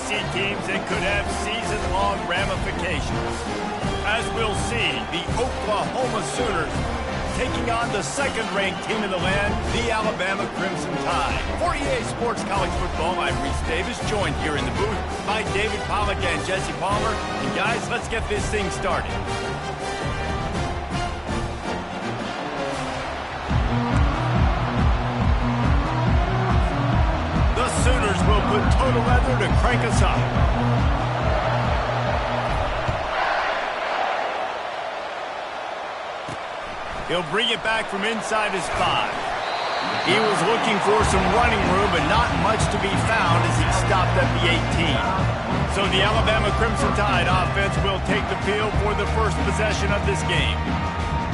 SEC teams that could have season-long ramifications. As we'll see, the Oklahoma Sooners taking on the second-ranked team in the land, the Alabama Crimson Tide. For EA Sports College Football, I'm Reese Davis, joined here in the booth by David Pollack and Jesse Palmer. And guys, let's get this thing started. The Sooners will put total leather to crank us up. He'll bring it back from inside his 5. He was looking for some running room, but not much to be found as he stopped at the 18. So the Alabama Crimson Tide offense will take the field for the first possession of this game.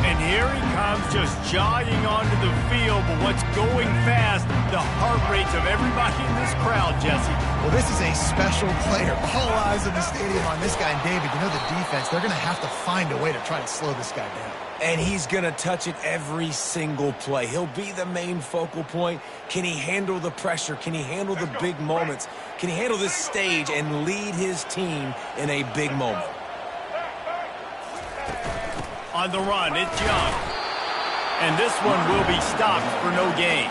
And here he comes, just jogging onto the field, but what's going fast, the heart rates of everybody in this crowd, Jesse. Well, this is a special player. All eyes in the stadium on this guy. And David, you know the defense, they're going to have to find a way to try to slow this guy down. And he's going to touch it every single play. He'll be the main focal point. Can he handle the pressure? Can he handle the big moments? Can he handle this stage and lead his team in a big moment? On the run, it's Young. And this one will be stopped for no gain.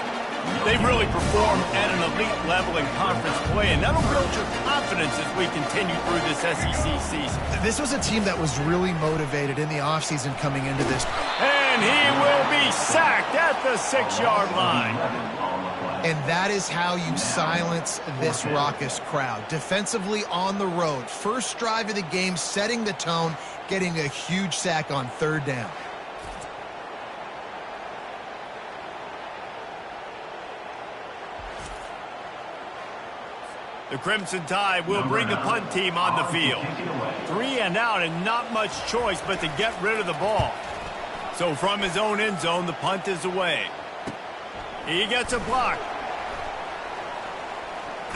They've really performed at an elite level in conference play, and that'll build your confidence as we continue through this SEC season. This was a team that was really motivated in the offseason coming into this. And he will be sacked at the 6-yard line. And that is how you silence this raucous crowd. Defensively on the road. First drive of the game, setting the tone, getting a huge sack on 3rd down. The Crimson Tide will bring the punt team on the field. 3 and out and not much choice but to get rid of the ball. So from his own end zone, the punt is away. He gets a block.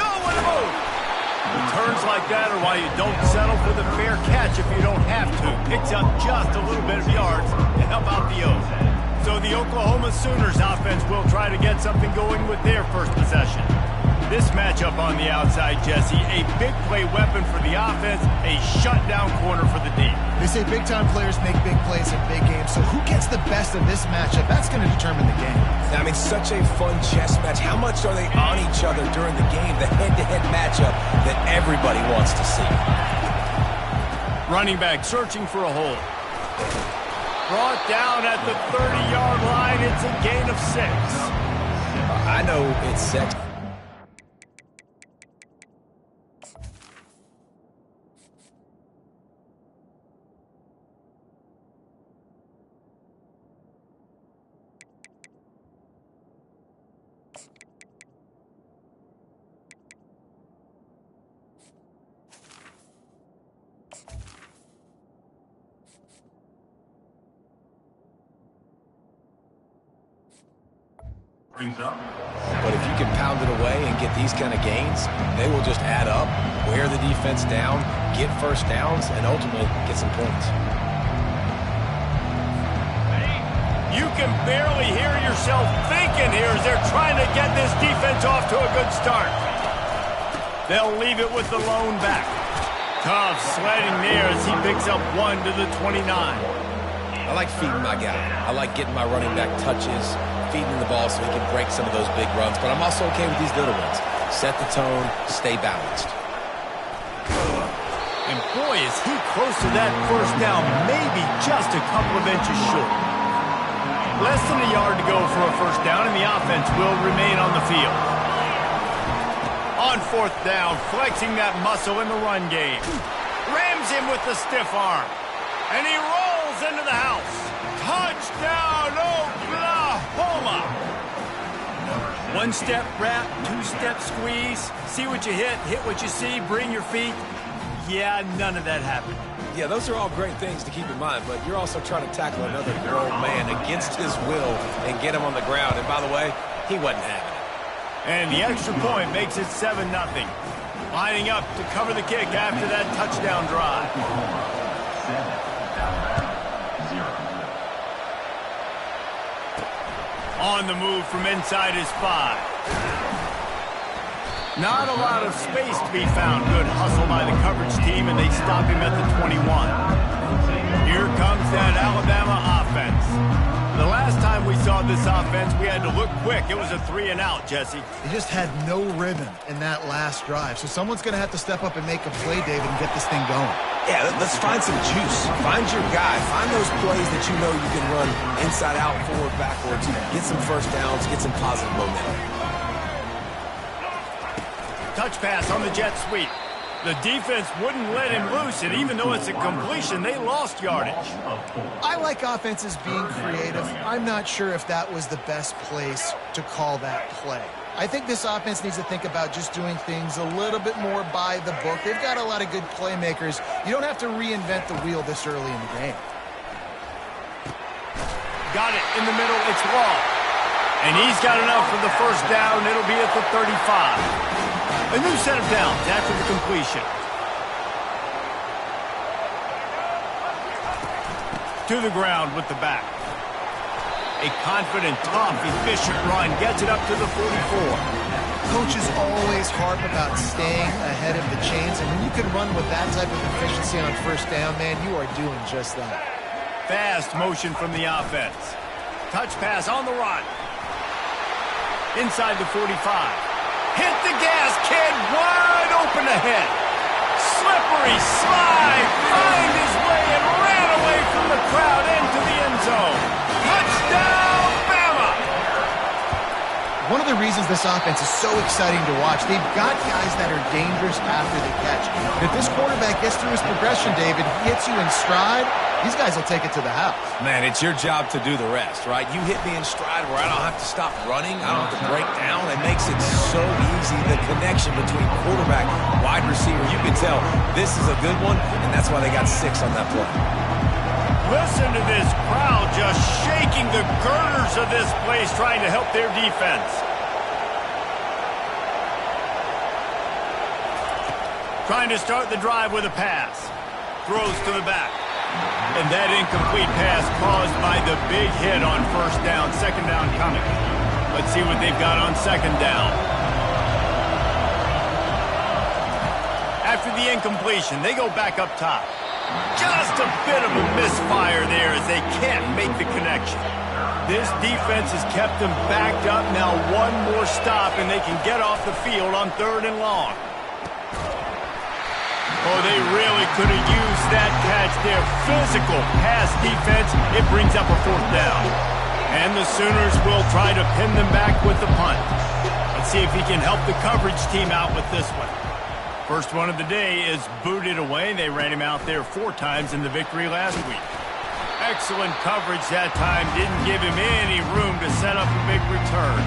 No, what a move! Returns like that are why you don't settle for the fair catch if you don't have to. Picks up just a little bit of yards to help out the O's. So the Oklahoma Sooners offense will try to get something going with their first possession. This matchup on the outside, Jesse, a big play weapon for the offense, a shutdown corner for the D. They say big-time players make big plays in big games, so who gets the best of this matchup? That's going to determine the game. I mean, such a fun chess match. How much are they on each other during the game? The head-to-head matchup that everybody wants to see. Running back searching for a hole. Brought down at the 30-yard line. It's a gain of 6. I know it's sexy. But if you can pound it away and get these kind of gains, they will just add up, wear the defense down, get first downs, and ultimately get some points. You can barely hear yourself thinking here as they're trying to get this defense off to a good start. They'll leave it with the lone back. Tough sledding there as he picks up 1 to the 29. I like feeding my guy. I like getting my running back touches, feeding the ball so he can break some of those big runs, but I'm also okay with these little ones. Set the tone, stay balanced. And boy, is he close to that first down, maybe just a couple of inches short. Less than a yard to go for a first down, and the offense will remain on the field. On 4th down, flexing that muscle in the run game. Rams him with the stiff arm. And he rolls into the house. Touchdown, Oklahoma! 1-step wrap, 2-step squeeze. See what you hit what you see, bring your feet. Yeah, none of that happened. Yeah, those are all great things to keep in mind, but you're also trying to tackle another grown man against his will and get him on the ground. And by the way, he wasn't having it. And the extra point makes it 7-0. Lining up to cover the kick after that touchdown drive. On the move from inside his 5. Not a lot of space to be found. Good hustle by the coverage team, and they stop him at the 21. Here comes that Alabama offense. The last time we saw this offense, we had to look quick. It was a 3-and-out, Jesse. They just had no rhythm in that last drive. So someone's going to have to step up and make a play, David, and get this thing going. Yeah, let's find some juice. Find your guy. Find those plays that you know you can run inside out, forward, backwards. Get some first downs. Get some positive momentum. Touch pass on the jet sweep. The defense wouldn't let him loose, and even though it's a completion, they lost yardage. I like offenses being creative. I'm not sure if that was the best place to call that play. I think this offense needs to think about just doing things a little bit more by the book. They've got a lot of good playmakers. You don't have to reinvent the wheel this early in the game. Got it in the middle. It's Law. And he's got enough for the first down. It'll be at the 35. A new set of downs after the completion. To the ground with the back. A confident, tough, efficient run gets it up to the 44. Coaches always harp about staying ahead of the chains, and when you can run with that type of efficiency on first down, man, you are doing just that. Fast motion from the offense. Touch pass on the run. Inside the 45. Hit the gas, kid, wide open ahead. Slippery slide, find his way and ran away from the crowd into the end zone. Touchdown, Bama! One of the reasons this offense is so exciting to watch, they've got guys that are dangerous after the catch. And if this quarterback gets through his progression, David, hits you in stride, these guys will take it to the house. Man, it's your job to do the rest, right? You hit me in stride where I don't have to stop running. I don't have to break down. It makes it so easy. The connection between quarterback, wide receiver, you can tell this is a good one, and that's why they got 6 on that play. Listen to this crowd just shaking the girders of this place, trying to help their defense. Trying to start the drive with a pass. Throws to the back. And that incomplete pass caused by the big hit on first down. Second down coming. Let's see what they've got on second down. After the incompletion, they go back up top. Just a bit of a misfire there as they can't make the connection. This defense has kept them backed up. Now one more stop and they can get off the field on 3rd and long. Oh, they really could have used that catch there. Physical pass defense. It brings up a 4th down. And the Sooners will try to pin them back with the punt. Let's see if he can help the coverage team out with this one. First one of the day is booted away. They ran him out there 4 times in the victory last week. Excellent coverage that time. Didn't give him any room to set up a big return.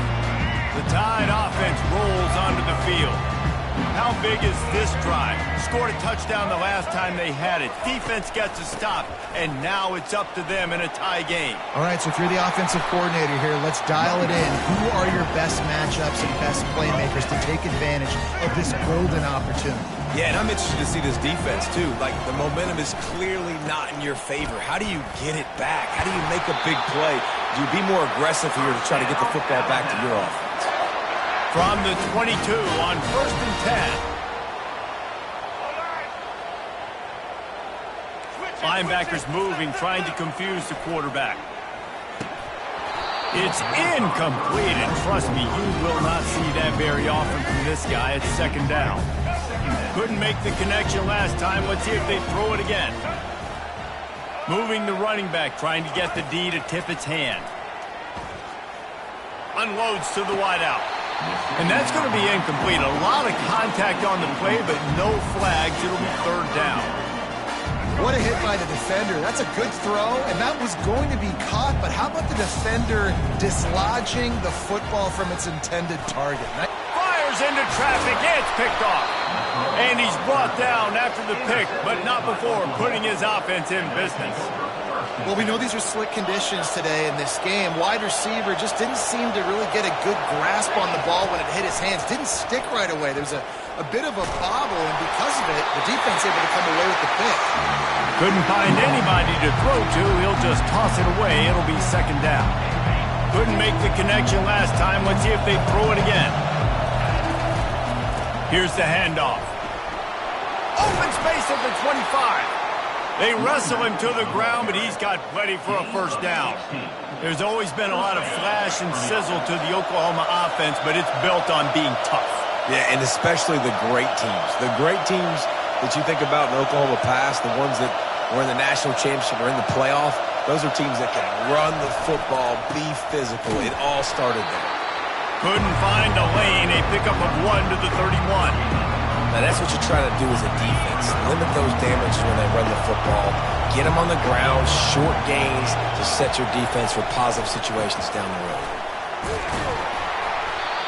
The Tide offense rolls onto the field. How big is this drive? Scored a touchdown the last time they had it. Defense gets a stop, and now it's up to them in a tie game. All right, so if you're the offensive coordinator here, let's dial it in. Who are your best matchups and best playmakers to take advantage of this golden opportunity? Yeah, and I'm interested to see this defense, too. Like, the momentum is clearly not in your favor. How do you get it back? How do you make a big play? Do you be more aggressive here to try to get the football back to your offense? From the 22 on 1st and 10. Linebackers moving, trying to confuse the quarterback. It's incomplete, and trust me, you will not see that very often from this guy. It's 2nd down. Couldn't make the connection last time. Let's see if they throw it again. Moving the running back, trying to get the D to tip its hand. Unloads to the wideout. And that's going to be incomplete. A lot of contact on the play, but no flags. It'll be 3rd down. What a hit by the defender. That's a good throw, and that was going to be caught, but how about the defender dislodging the football from its intended target? Fires into traffic. It's picked off. And he's brought down after the pick, but not before putting his offense in business. Well, we know these are slick conditions today in this game. Wide receiver just didn't seem to really get a good grasp on the ball when it hit his hands. Didn't stick right away. There was a bit of a bobble, and because of it, the defense able to come away with the pick. Couldn't find anybody to throw to. He'll just toss it away. It'll be 2nd down. Couldn't make the connection last time. Let's see if they throw it again. Here's the handoff. Open space at the 25. They wrestle him to the ground, but he's got plenty for a first down. There's always been a lot of flash and sizzle to the Oklahoma offense, but it's built on being tough. Yeah, and especially the great teams. The great teams that you think about in Oklahoma past, the ones that were in the national championship or in the playoff, those are teams that can run the football, be physical. It all started there. Couldn't find a lane. A pickup of 1 to the 31. Now, that's what you try to do as a defense. Limit those damages when they run the football. Get them on the ground, short gains to set your defense for positive situations down the road.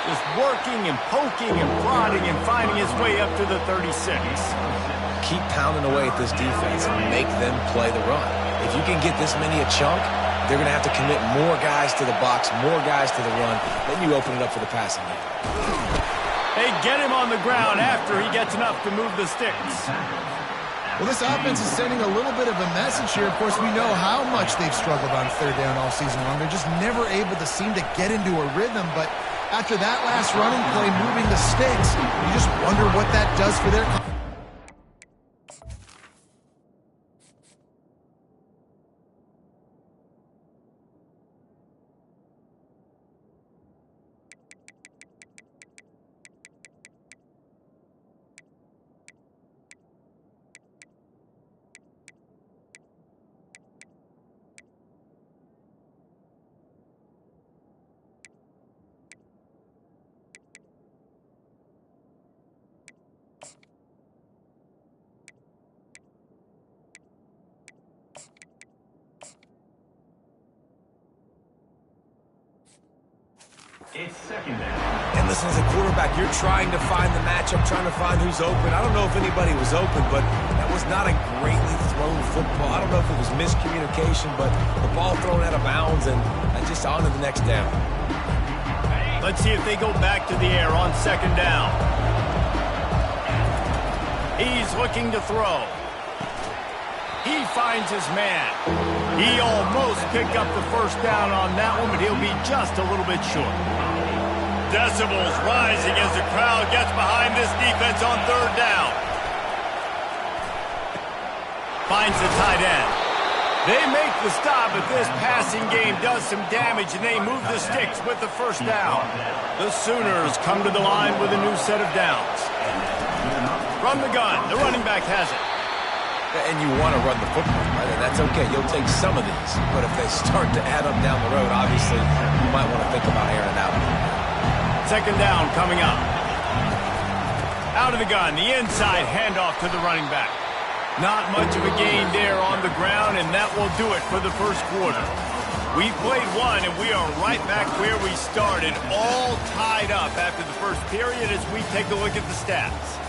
Just working and poking and prodding and finding his way up to the 36. Keep pounding away at this defense and make them play the run. If you can get this many a chunk, they're going to have to commit more guys to the box, more guys to the run. Then you open it up for the passing game. They get him on the ground after he gets enough to move the sticks. Well, this offense is sending a little bit of a message here. Of course, we know how much they've struggled on third down all season long. They're just never able to seem to get into a rhythm. But after that last running play, moving the sticks, you just wonder what that does for their... It's second down. And listen, as a quarterback, you're trying to find the matchup, trying to find who's open. I don't know if anybody was open, but that was not a greatly thrown football. I don't know if it was miscommunication, but the ball thrown out of bounds and just on to the next down. Let's see if they go back to the air on second down. He's looking to throw. He finds his man. He almost picked up the first down on that one, but he'll be just a little bit short. Decibels rising as the crowd gets behind this defense on third down. Finds the tight end. They make the stop, but this passing game does some damage, and they move the sticks with the first down. The Sooners come to the line with a new set of downs. From the gun, the running back has it. And you want to run the football, right? And that's okay. You'll take some of these. But if they start to add up down the road, obviously, you might want to think about airing it out. Second down coming up. Out of the gun, the inside handoff to the running back. Not much of a gain there on the ground, and that will do it for the first quarter. We played one, and we are right back where we started, all tied up after the first period as we take a look at the stats.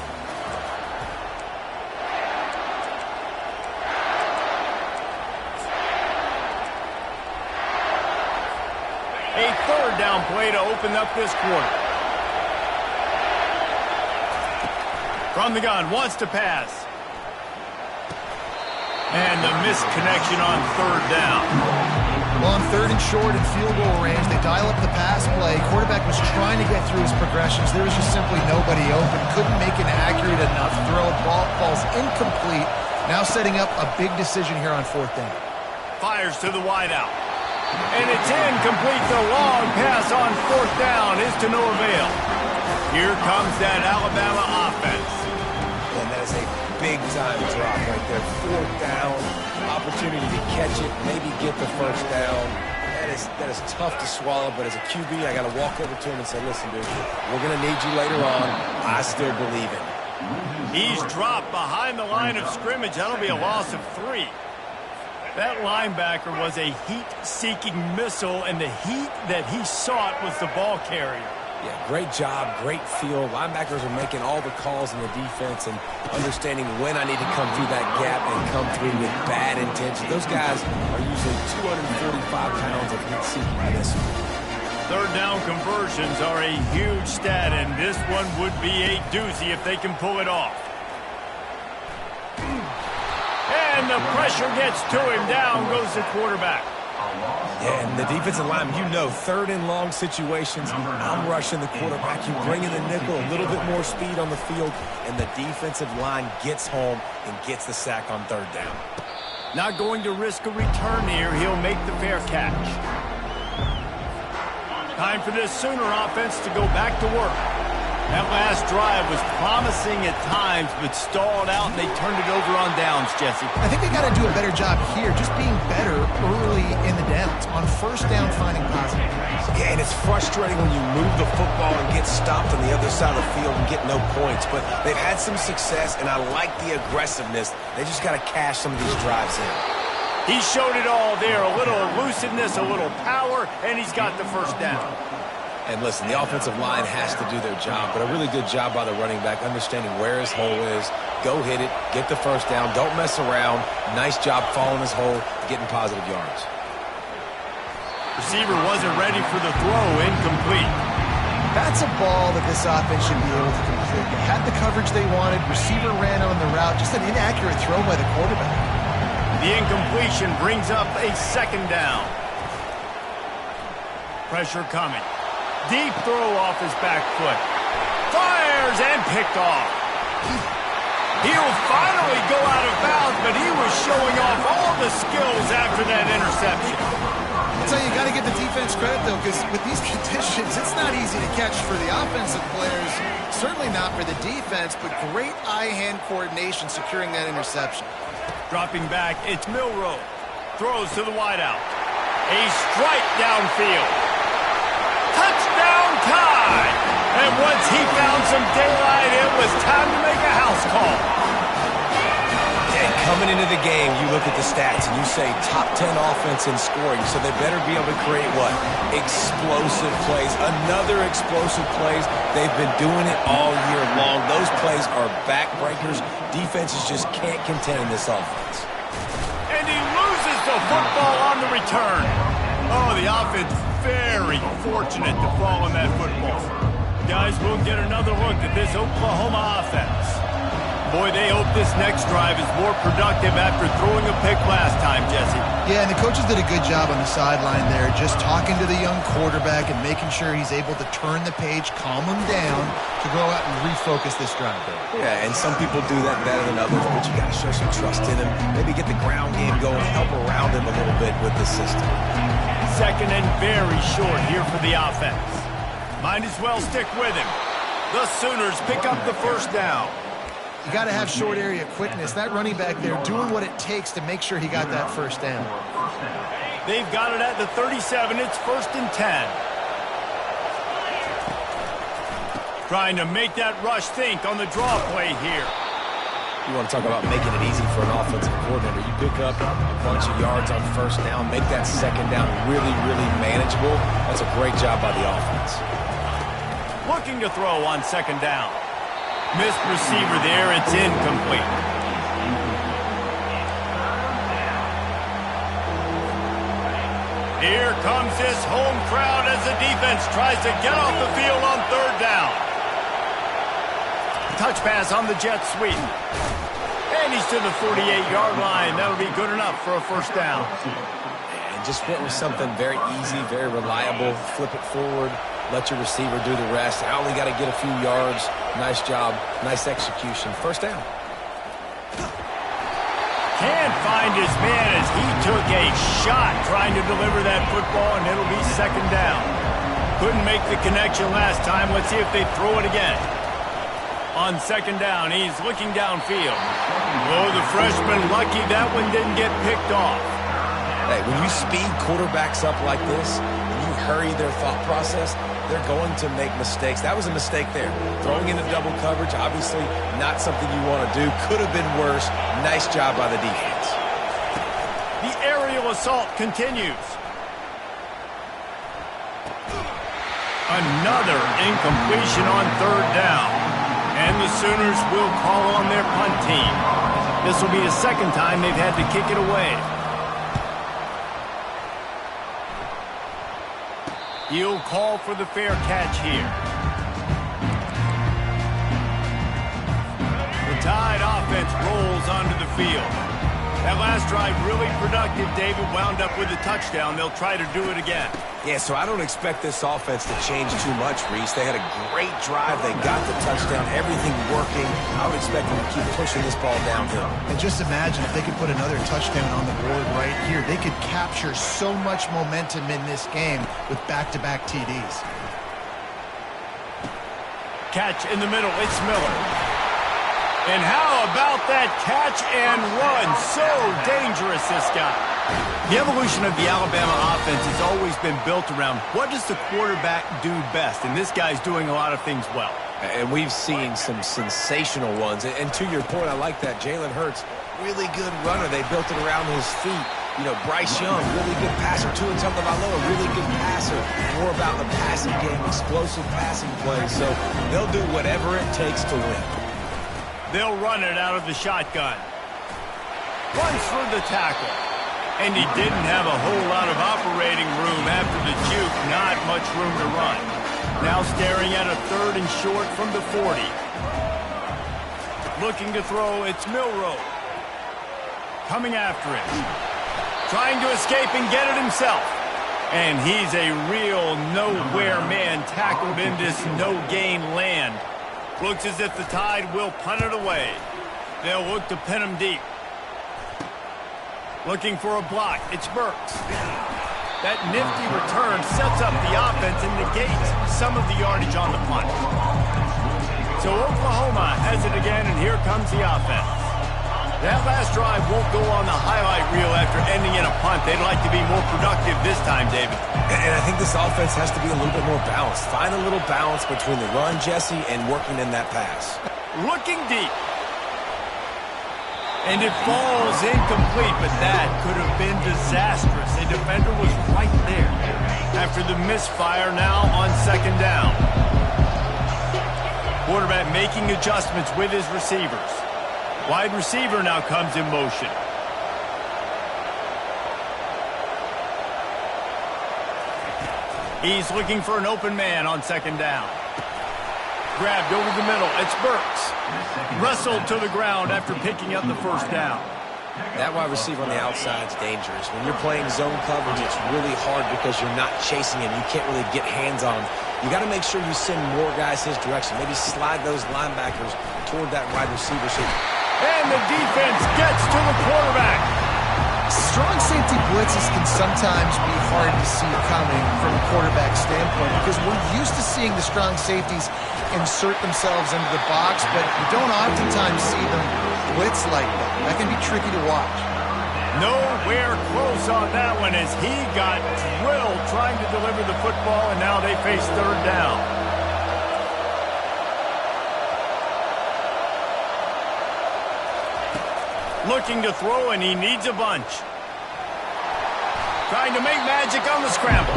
A third down play to open up this quarter. From the gun, wants to pass. And the missed connection on third down. Well, on third and short and field goal range, they dial up the pass play. Quarterback was trying to get through his progressions. There was just simply nobody open. Couldn't make an accurate enough throw. Ball falls incomplete. Now setting up a big decision here on fourth down. Fires to the wideout. And it's incomplete. The long pass on fourth down is to no avail. Here comes that Alabama offense. And that is a big-time drop right there. Fourth down, opportunity to catch it, maybe get the first down. That is tough to swallow, but as a QB, I got to walk over to him and say, listen, dude, we're going to need you later on. I still believe in you. He's dropped behind the line of scrimmage. That'll be a loss of 3. That linebacker was a heat-seeking missile, and the heat that he sought was the ball carrier. Yeah, great job, great feel. Linebackers are making all the calls in the defense and understanding when I need to come through that gap and come through with bad intention. Those guys are usually 245 pounds of heat-seeking by this one. Third down conversions are a huge stat, and this one would be a doozy if they can pull it off. And the pressure gets to him. Down goes the quarterback. Yeah, and the defensive line, you know, third and long situations, I'm rushing the quarterback. You bring in the nickel, a little bit more speed on the field, and the defensive line gets home and gets the sack on third down. Not going to risk a return here. He'll make the fair catch. Time for this Sooner offense to go back to work. That last drive was promising at times, but stalled out, and they turned it over on downs, Jesse. I think they got to do a better job here, just being better early in the downs. On first down, finding positive plays. Yeah, and it's frustrating when you move the football and get stopped on the other side of the field and get no points. But they've had some success, and I like the aggressiveness. They just got to cash some of these drives in. He showed it all there, a little elusiveness, a little power, and he's got the first down. And listen, the offensive line has to do their job, but a really good job by the running back, understanding where his hole is. Go hit it, get the first down, don't mess around. Nice job following his hole, getting positive yards. Receiver wasn't ready for the throw, incomplete. That's a ball that this offense should be able to complete. They had the coverage they wanted, receiver ran on the route, just an inaccurate throw by the quarterback. The incompletion brings up a second down. Pressure coming. Deep throw off his back foot. Fires and picked off. He'll finally go out of bounds, but he was showing off all the skills after that interception. So you got to give the defense credit, though, because with these conditions, it's not easy to catch for the offensive players. Certainly not for the defense, but great eye-hand coordination securing that interception. Dropping back, it's Milroe. Throws to the wideout. A strike downfield. Touchdown tie! And once he found some daylight, it was time to make a house call. And coming into the game, you look at the stats and you say top 10 offense in scoring, so they better be able to create what? Explosive plays. Another explosive plays. They've been doing it all year long. Those plays are backbreakers. Defenses just can't contend in this offense. And he loses the football on the return. Oh, the offense very fortunate to fall on that football. Guys, we'll get another look at this Oklahoma offense. Boy, they hope this next drive is more productive after throwing a pick last time, Jesse. Yeah, and the coaches did a good job on the sideline there, just talking to the young quarterback and making sure he's able to turn the page, calm him down to go out and refocus this drive. Yeah, and some people do that better than others, but you got to show some trust in him. Maybe get the ground game going, help around him a little bit with the system. Second and very short here for the offense. Might as well stick with him. The Sooners pick up the first down. You got to have short area quickness. That running back there doing what it takes to make sure he got that first down. They've got it at the 37. It's 1st and 10. Trying to make that rush think on the draw play here. You want to talk about making it easy for an offensive coordinator. You pick up a bunch of yards on first down, make that second down really, really manageable. That's a great job by the offense. Looking to throw on second down. Missed receiver there. It's incomplete. Here comes this home crowd as the defense tries to get off the field on third down. Touch pass on the jet sweep. And he's to the 48-yard line. That'll be good enough for a first down. And just went with something very easy, very reliable. Flip it forward. Let your receiver do the rest. I only got to get a few yards. Nice job. Nice execution. First down. Can't find his man as he took a shot trying to deliver that football, and it'll be second down. Couldn't make the connection last time. Let's see if they throw it again. On second down, he's looking downfield. Oh, the freshman lucky that one didn't get picked off. Hey, when you speed quarterbacks up like this, and you hurry their thought process, they're going to make mistakes. That was a mistake there. Throwing into double coverage, obviously not something you want to do. Could have been worse. Nice job by the defense. The aerial assault continues. Another incompletion on third down. And the Sooners will call on their punt team. This will be the second time they've had to kick it away. He'll call for the fair catch here. The Tide offense rolls onto the field. That last drive really productive. David wound up with a touchdown. They'll try to do it again. Yeah, so I don't expect this offense to change too much, Reese. They had a great drive. They got the touchdown. Everything working. I would expect them to keep pushing this ball downhill. And just imagine if they could put another touchdown on the board right here. They could capture so much momentum in this game with back-to-back TDs. Catch in the middle. It's Miller. And how about that catch and run? So dangerous, this guy. The evolution of the Alabama offense has always been built around what does the quarterback do best? And this guy's doing a lot of things well. And we've seen some sensational ones. And to your point, I like that. Jalen Hurts, really good runner. They built it around his feet. You know, Bryce Young, really good passer. Tua Tagovailoa, really good passer. More about the passing game, explosive passing plays. So they'll do whatever it takes to win. They'll run it out of the shotgun. Runs for the tackle. And he didn't have a whole lot of operating room after the juke. Not much room to run. Now staring at a 3rd and short from the 40. Looking to throw, it's Milroe. Coming after him. Trying to escape and get it himself. And he's a real nowhere man, tackled in this no-gain land. Looks as if the Tide will punt it away. They'll look to pin him deep. Looking for a block. It's Burks. That nifty return sets up the offense and negates some of the yardage on the punt. So Oklahoma has it again, and here comes the offense. That last drive won't go on the highlight reel after ending in a punt. They'd like to be more productive this time, David. And I think this offense has to be a little bit more balanced. Find a little balance between the run, Jesse, and working in that pass. Looking deep. And it falls incomplete, but that could have been disastrous. A defender was right there. After the misfire now on 2nd down. Quarterback making adjustments with his receivers. Wide receiver now comes in motion. He's looking for an open man on 2nd down. Grabbed over the middle. It's Burks. Wrestled to the ground after picking up the 1st down. That wide receiver on the outside is dangerous. When you're playing zone coverage, it's really hard because you're not chasing him. You can't really get hands on him. You got to make sure you send more guys his direction. Maybe slide those linebackers toward that wide receiver. And the defense gets to the quarterback. Strong safety blitzes can sometimes be hard to see coming from a quarterback standpoint because we're used to seeing the strong safeties insert themselves into the box, but you don't oftentimes see them blitz like that. That can be tricky to watch. Nowhere close on that one as he got drilled trying to deliver the football, and now they face 3rd down. Looking to throw, and he needs a bunch. Trying to make magic on the scramble.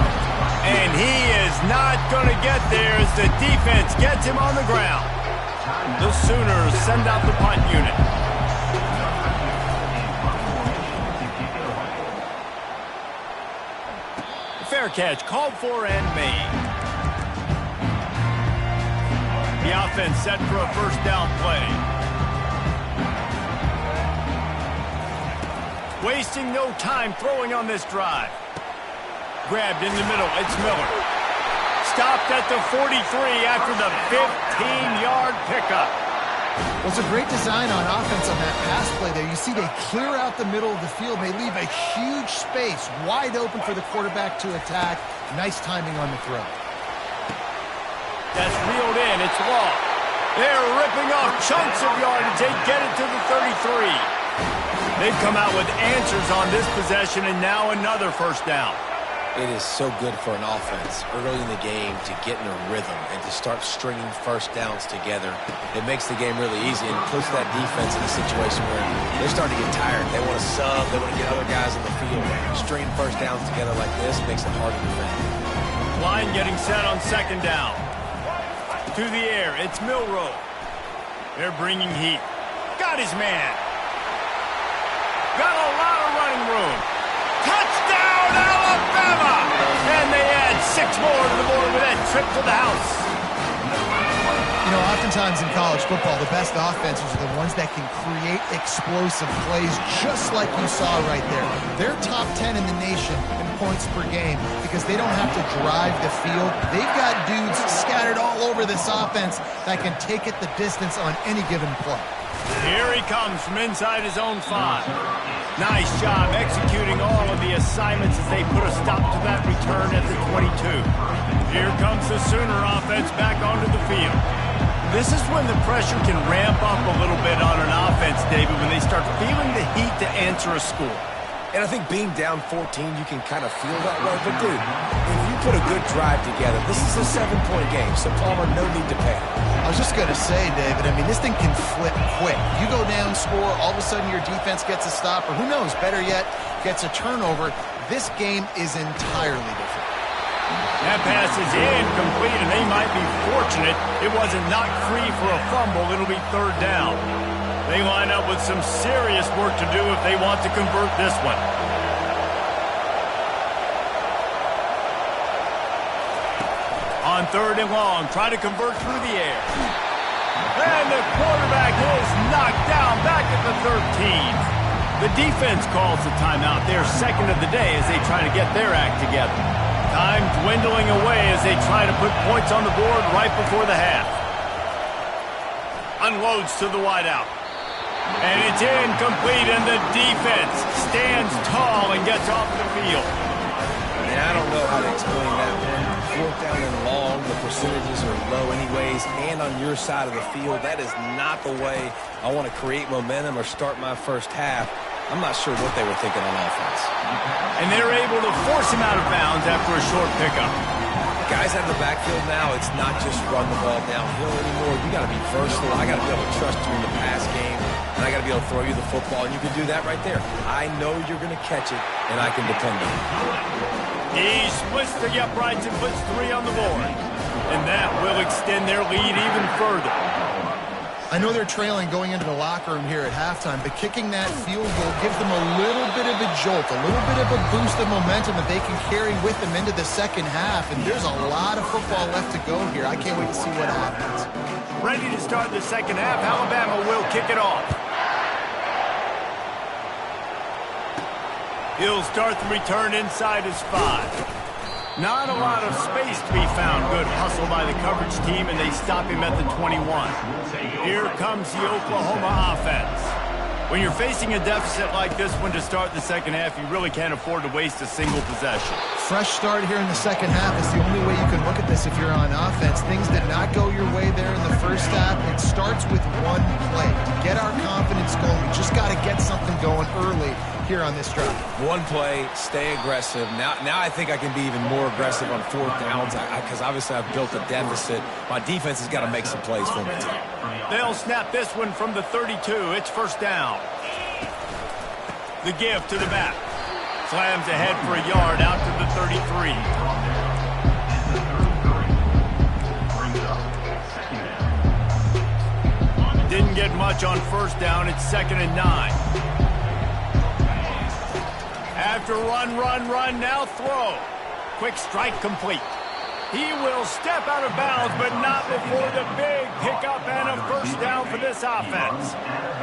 And he is not going to get there as the defense gets him on the ground. The Sooners send out the punt unit. Fair catch called for and made. The offense set for a 1st down play. Wasting no time throwing on this drive. Grabbed in the middle. It's Miller. Stopped at the 43 after the 15-yard pickup. Well, it's a great design on offense on that pass play there. You see they clear out the middle of the field. They leave a huge space wide open for the quarterback to attack. Nice timing on the throw. That's reeled in. It's Law. They're ripping off chunks of yardage. They get it to the 33. They've come out with answers on this possession, and now another 1st down. It is so good for an offense early in the game to get in a rhythm and to start stringing 1st downs together. It makes the game really easy and puts that defense in a situation where they're starting to get tired. They want to sub. They want to get other guys on the field. Stringing 1st downs together like this makes it hard to defend. Line getting set on 2nd down. To the air. It's Milroe. They're bringing heat. Got his man. Got a lot of running room. Touchdown, Alabama! And they add 6 more to the board with that trip to the house. You know, oftentimes in college football, the best offenses are the ones that can create explosive plays, just like you saw right there. They're top 10 in the nation in points per game because they don't have to drive the field. They've got dudes scattered all over this offense that can take it the distance on any given play. Here he comes from inside his own 5. Nice job executing all of the assignments as they put a stop to that return at the 22. Here comes the Sooner offense back onto the field. This is when the pressure can ramp up a little bit on an offense, David, when they start feeling the heat to answer a score. And I think being down 14, you can kind of feel that way. But, dude, if you put a good drive together, this is a 7-point game, so Palmer, no need to panic. I was just going to say, David, I mean, this thing can flip quick. You go down, score, all of a sudden your defense gets a stop, or who knows, better yet, gets a turnover. This game is entirely different. That pass is incomplete, and they might be fortunate it wasn't knocked free for a fumble. It'll be 3rd down. They line up with some serious work to do if they want to convert this one. On 3rd and long, try to convert through the air. And the quarterback is knocked down back at the 13. The defense calls the timeout. They're second of the day as they try to get their act together. Time dwindling away as they try to put points on the board right before the half. Unloads to the wideout. And it's incomplete, and the defense stands tall and gets off the field. Yeah, I don't know how to explain that one. 4th down and long, the percentages are low anyways, and on your side of the field, that is not the way I want to create momentum or start my first half. I'm not sure what they were thinking on offense. And they're able to force him out of bounds after a short pickup. Guys out of the backfield now, it's not just run the ball downhill anymore. You got to be versatile. I got to be able to trust you in the pass game, and I got to be able to throw you the football, and you can do that right there. I know you're going to catch it, and I can depend on it. He splits the uprights and puts 3 on the board. And that will extend their lead even further. I know they're trailing going into the locker room here at halftime, but kicking that field goal gives them a little bit of a jolt, a little bit of a boost of momentum that they can carry with them into the second half. And there's a lot of football left to go here. I can't wait to see what happens. Ready to start the second half. Alabama will kick it off. He'll start the return inside his 5. Not a lot of space to be found. Good hustle by the coverage team, and they stop him at the 21. Here comes the Oklahoma offense. When you're facing a deficit like this one to start the second half, you really can't afford to waste a single possession. Fresh start here in the second half is the only way you can look at this if you're on offense. Things did not go your way there in the first half. It starts with one play. To get our confidence going, we just got to get something going early here on this drive. One play, stay aggressive. Now I think I can be even more aggressive on 4th downs because obviously I've built a deficit. My defense has got to make some plays for me too. They'll snap this one from the 32. It's 1st down. The give to the back. Slams ahead for a yard out to the 33. Didn't get much on 1st down. It's 2nd and 9. After run, now throw. Quick strike complete. He will step out of bounds, but not before the big pickup and a 1st down for this offense.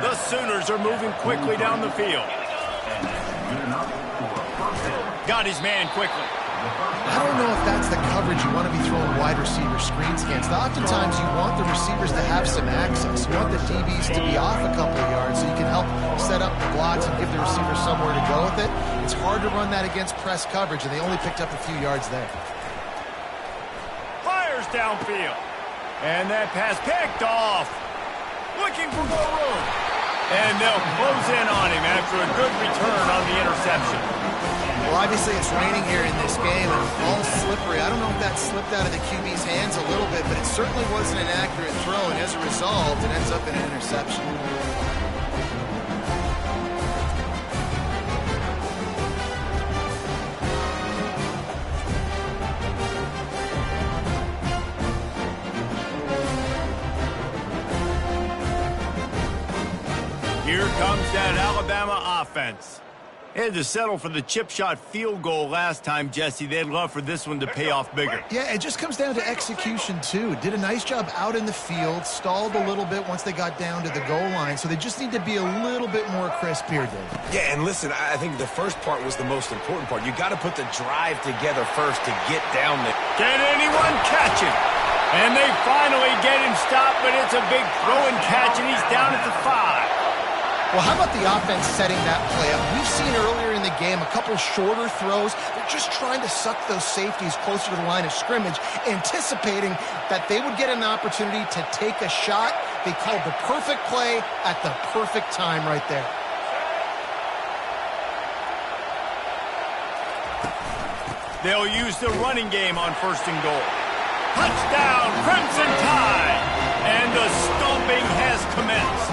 The Sooners are moving quickly down the field. Got his man quickly. I don't know if that's the coverage you want to be throwing wide receiver screens against. Oftentimes you want the receivers to have some access. You want the DBs to be off a couple of yards so you can help set up the blocks and give the receiver somewhere to go with it. It's hard to run that against press coverage, and they only picked up a few yards there. Fires downfield. And that pass picked off. Looking for more room. And they'll close in on him after a good return on the interception. Well, obviously it's raining here in this game, and all slippery. I don't know if that slipped out of the QB's hands a little bit, but it certainly wasn't an accurate throw, and as a result, it ends up in an interception. Here comes that Alabama offense. They had to settle for the chip shot field goal last time, Jesse. They'd love for this one to pay off bigger. Yeah, it just comes down to execution, too. Did a nice job out in the field, stalled a little bit once they got down to the goal line, so they just need to be a little bit more crisp here, Dave. Yeah, and listen, I think the first part was the most important part. You got to put the drive together first to get down there. Can anyone catch him? And they finally get him stopped, but it's a big throw and catch, and he's down at the 5. Well, how about the offense setting that play up? We've seen earlier in the game a couple shorter throws. They're just trying to suck those safeties closer to the line of scrimmage, anticipating that they would get an opportunity to take a shot. They called the perfect play at the perfect time right there. They'll use the running game on 1st and goal. Touchdown, Crimson Tide! And the stomping has commenced.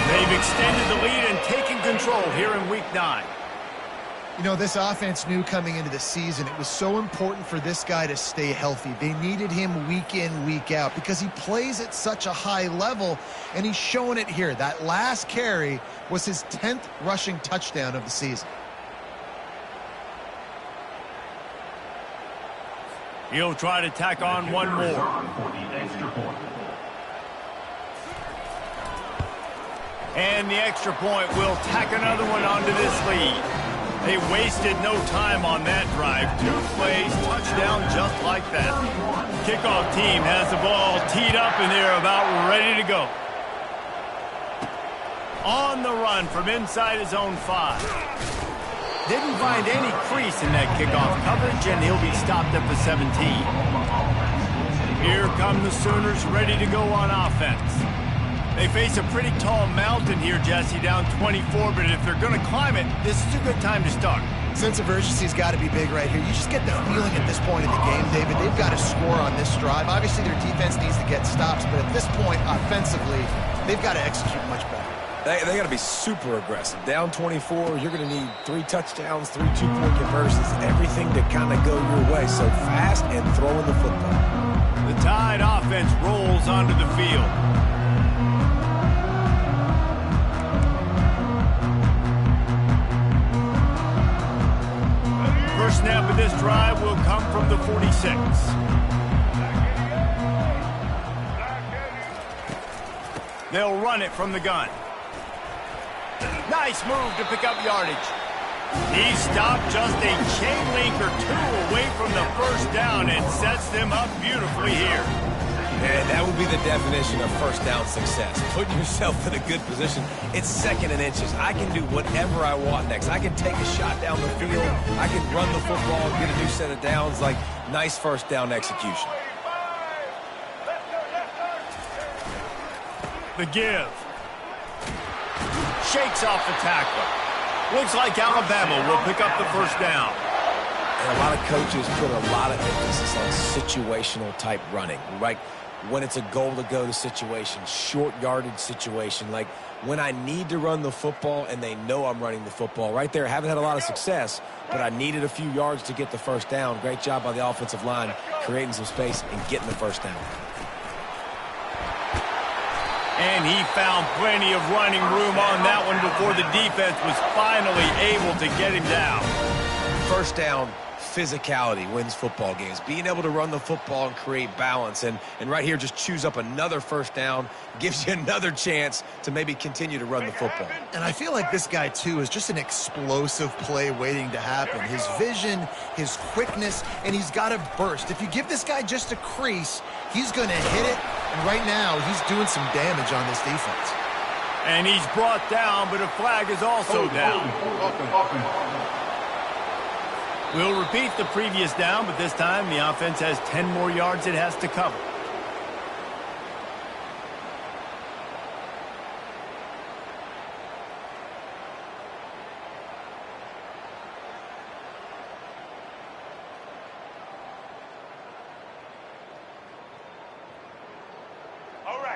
They've extended the lead and taken control here in Week 9. You know, this offense knew coming into the season it was so important for this guy to stay healthy. They needed him week in, week out because he plays at such a high level, and he's showing it here. That last carry was his 10th rushing touchdown of the season. He'll try to tack on one more. And the extra point will tack another one onto this lead. They wasted no time on that drive. 2 plays, touchdown just like that. Kickoff team has the ball teed up and they're about ready to go. On the run from inside his own 5. Didn't find any crease in that kickoff coverage, and he'll be stopped at the 17. Here come the Sooners ready to go on offense. They face a pretty tall mountain here, Jesse, down 24, but if they're going to climb it, this is a good time to start. Sense of urgency's got to be big right here. You just get the feeling at this point in the game, David, they've got to score on this drive. Obviously, their defense needs to get stops, but at this point, offensively, they've got to execute much better. They got to be super aggressive. Down 24, you're going to need 3 touchdowns, 3 two-point conversions, everything to kind of go your way. So fast and throwing the football. The Tide offense rolls onto the field. First snap of this drive will come from the 46. They'll run it from the gun. Nice move to pick up yardage. He stopped just a chain link or 2 away from the first down and sets them up beautifully here. And that would be the definition of first down success. Putting yourself in a good position. It's 2nd and inches. I can do whatever I want next. I can take a shot down the field. I can run the football and get a new set of downs. Like, nice first down execution. The give. Shakes off the tackle. Looks like Alabama will pick up the first down. And a lot of coaches put a lot of emphasis on situational type running, right? When it's a goal to go to situation, short yardage situation, like when I need to run the football and they know I'm running the football. Right there, haven't had a lot of success, but I needed a few yards to get the first down. Great job by the offensive line, creating some space and getting the first down. And he found plenty of running room on that one before the defense was finally able to get him down. First down, physicality wins football games. Being able to run the football and create balance. And right here, just choose up another first down, gives you another chance to maybe continue to run the football. And I feel like this guy, too, is just an explosive play waiting to happen. His vision, his quickness, and he's got a burst. If you give this guy just a crease, he's going to hit it. And right now, he's doing some damage on this defense. And he's brought down, but a flag is also down. We'll repeat the previous down, but this time the offense has 10 more yards it has to cover.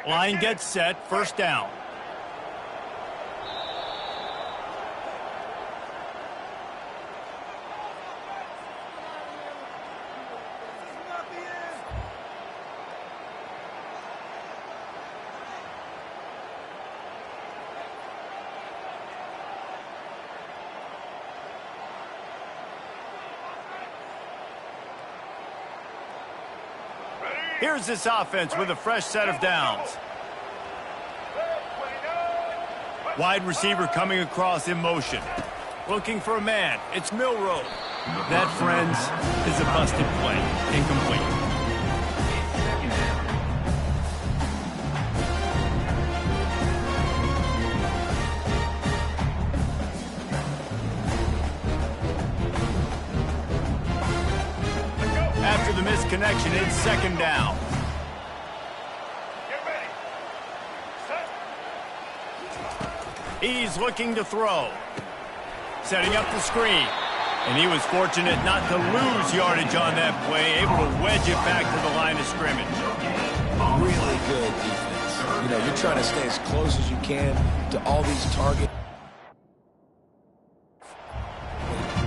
Line gets set, first down. Here's this offense with a fresh set of downs. Wide receiver coming across in motion. Looking for a man. It's Milroe. That, friends, is a busted play. Incomplete. After the missed connection, it's second down. He's looking to throw. Setting up the screen. And he was fortunate not to lose yardage on that play, able to wedge it back to the line of scrimmage. Really good defense. You know, you're trying to stay as close as you can to all these targets.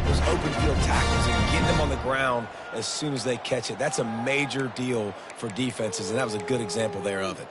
Those open field tackles and getting them on the ground as soon as they catch it. That's a major deal for defenses, and that was a good example there of it.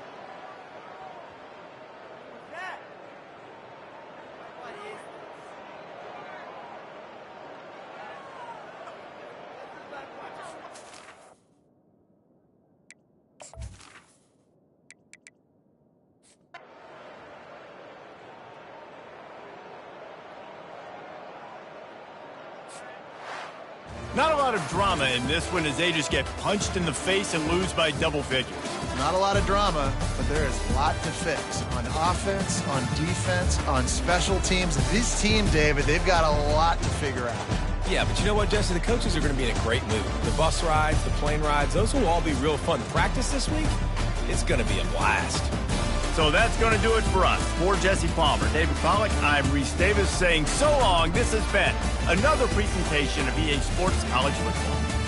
Not a lot of drama in this one as they just get punched in the face and lose by double figures. Not a lot of drama, but there is a lot to fix. On offense, on defense, on special teams. This team, David, they've got a lot to figure out. Yeah, but you know what, Jesse? The coaches are going to be in a great mood. The bus rides, the plane rides, those will all be real fun. Practice this week, it's going to be a blast. So that's going to do it for us. For Jesse Palmer, David Pollack, I'm Reese Davis saying so long. This has been another presentation of EA Sports College Football.